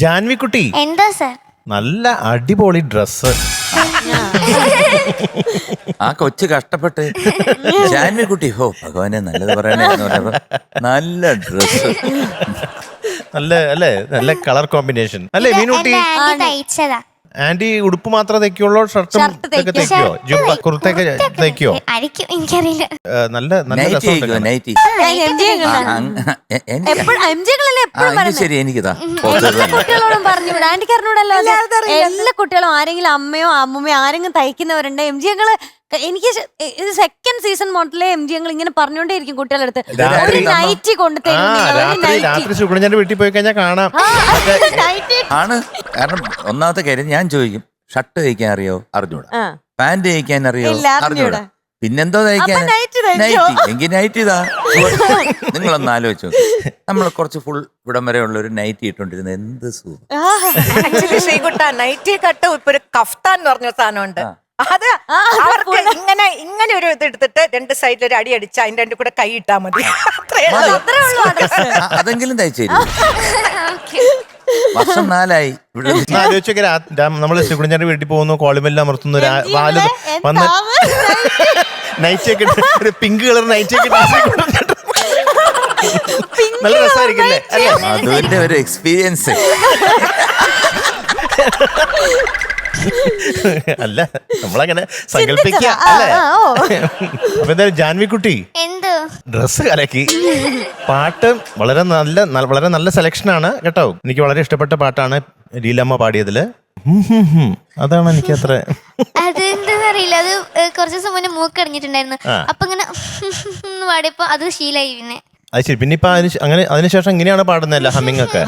ജാൻവിക്കുട്ടി, എന്താ സർ? നല്ല അടിപൊളി ഡ്രസ്. ആ കൊച്ചു കഷ്ടപ്പെട്ട് ജാൻവിക്കുട്ടി, ഹോ ഭഗവാനെ നല്ലത് പറയണെന്ന് പറഞ്ഞപ്പോ നല്ല ഡ്രസ്. നല്ല അല്ലേ, നല്ല കളർ കോമ്പിനേഷൻ അല്ലേ മീനുട്ടി? തയ്ച്ചതാ. ആന്റി ഉടുപ്പ് മാത്രമേ തയ്ക്കുള്ളൂ, ഷർട്ടും ഒക്കെ തയ്ക്കോ? ജുബ്ബ കുർത്തയൊക്കെ തയ്ക്കോ? ആയിരിക്കും, എനിക്കറിയില്ല. നല്ല നല്ല നൈറ്റി രസമുണ്ട് ആയിക്കോ, കാണാൻ. നൈറ്റി. ശരി, എനിക്കിതാ കുട്ടികളോടും പറഞ്ഞു ആന്റിക്ക് അറിഞ്ഞൂടല്ലോ. എല്ലാ കുട്ടികളും ആരെങ്കിലും അമ്മയോ അമ്മൂമ്മയോ ആരെങ്കിലും തയ്ക്കുന്നവരുണ്ട്. എം ജി ഞങ്ങള് എനിക്ക് ഇത് സെക്കൻഡ് സീസൺ മോഡലേ എം ജി ഞങ്ങൾ ഇങ്ങനെ പറഞ്ഞോണ്ടേയിരിക്കും കുട്ടികളെടുത്ത്. ഒരു നൈറ്റി കൊണ്ട് രാത്രി സുഗുണന്റെ വീട്ടിൽ പോയി കഴിഞ്ഞാൽ കാണാം. ആണ്. കാരണം ഒന്നാമത്തെ കാര്യം ഞാൻ ചോദിക്കും, ഷർട്ട് തയ്ക്കാൻ അറിയോ? അറിഞ്ഞൂടാ. പാന്റ് തയ്ക്കാൻ അറിയോ? അറിഞ്ഞൂടാ. പിന്നെന്തോ തയ്ക്കാൻ? നൈറ്റി. എങ്കിൽ നൈറ്റി ഇതാ. നിങ്ങളൊന്ന് ആലോചിച്ചു, നമ്മൾ കുറച്ച് ഫുൾ ഇവിടം വരെ ഉള്ള ഒരു നൈറ്റി ഇട്ടോണ്ടിരുന്നത് എന്ത് സുഖം. ആക്ച്വലി ശ്രീകുട്ട, നൈറ്റി കട്ട് ഇപ്പൊ ഒരു കഫ്താൻ എന്ന് പറഞ്ഞ സാധനമുണ്ട്. അത് അവർക്ക് ഇങ്ങനെ ഒരു ഇത് എടുത്തിട്ട് രണ്ട് സൈഡിൽ ഒരു അടി അടിച്ച് അതിന്റെ രണ്ടു കൂടെ കൈ ഇട്ടാ മതി. അതെങ്കിലും തയ്ച്ചു വർഷം 4 ഇവിടെ. ആലോചിച്ചൊക്കെ നമ്മള് സുഗുണന്റെ വീട്ടിൽ പോകുന്നു, കോളിമെല്ലാം അമർത്തുന്നു, വാല് വന്ന് നൈറ്റ് ഒക്കെ ഒരു പിങ്ക് കളർ നൈറ്റ് ഒക്കെ നല്ല രസമായിരിക്കും അല്ലേ? അതിന്റെ ഒരു എക്സ്പീരിയൻസ്. അല്ല, നമ്മളങ്ങനെ സങ്കല്പിക്കുക അല്ലേ? അപ്പൊ എന്തായാലും ജാൻവിക്കുട്ടി ഡ്രസ് കലക്കി, പാട്ട് വളരെ നല്ല സെലക്ഷനാണ് കേട്ടോ. എനിക്ക് വളരെ ഇഷ്ടപ്പെട്ട പാട്ടാണ് ലീലമ്മ പാടിയതില്. അതാണ് എനിക്ക് അത്ര അതെന്താന്നറിയില്ല, അത് കുറച്ച് ദിവസം മുന്നേ മൂക്കടിഞ്ഞിട്ടുണ്ടായിരുന്നു. അപ്പൊ ഇങ്ങനെ പാടിയപ്പോ അത് ശീലായി. പിന്നെ അത് ശരി. പിന്നെ ഇപ്പൊ അങ്ങനെ അതിനുശേഷം ഇങ്ങനെയാണ് പാടുന്നതല്ല, ഹമ്മിങ് ഒക്കെ.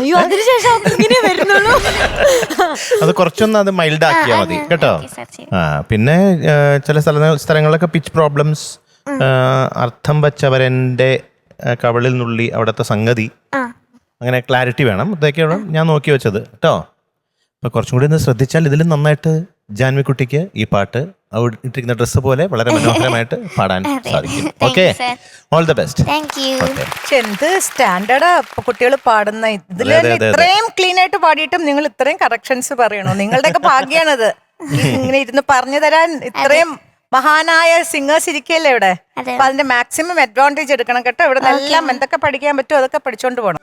അത് കുറച്ചൊന്ന് അത് മൈൽഡ് ആക്കിയാൽ മതി കേട്ടോ. പിന്നെ ചില സ്ഥലങ്ങളിലൊക്കെ പിച്ച് പ്രോബ്ലംസ്, അർത്ഥം വച്ചവരെന്റെ കവളിൽ നുള്ളി അവിടുത്തെ സംഗതി, അങ്ങനെ ക്ലാരിറ്റി വേണം. ഇതൊക്കെയാണ് ഞാൻ നോക്കി വെച്ചത് കേട്ടോ. അപ്പൊ കുറച്ചും കൂടി ഒന്ന് ശ്രദ്ധിച്ചാൽ ഇതിൽ നന്നായിട്ട് ജാൻവിക്കുട്ടിക്ക് ഈ പാട്ട് ഇട്ടിരിക്കുന്ന ഡ്രസ്സ് പോലെ വളരെ മനോഹരമായിട്ട് പാടാൻ സാധിക്കും. Okay, all the best. എന്ത് സ്റ്റാൻഡേർഡാ കുട്ടികൾ പാടുന്ന. ഇതിൽ ഇത്രയും ക്ലീൻ ആയിട്ട് പാടിയിട്ടും നിങ്ങൾ ഇത്രയും കറക്ഷൻസ് പറയണോ? നിങ്ങളുടെയൊക്കെ ഭാഗ്യാണത് ഇങ്ങനെ ഇരുന്ന് പറഞ്ഞു തരാൻ. ഇത്രയും മഹാനായ സിംഗേഴ്സ് ഇരിക്കല്ലേ ഇവിടെ. അപ്പൊ അതിന്റെ മാക്സിമം അഡ്വാൻറ്റേജ് എടുക്കണം കേട്ടോ. ഇവിടെ എല്ലാം എന്തൊക്കെ പഠിക്കാൻ പറ്റുമോ അതൊക്കെ പഠിച്ചോണ്ട് പോകണം.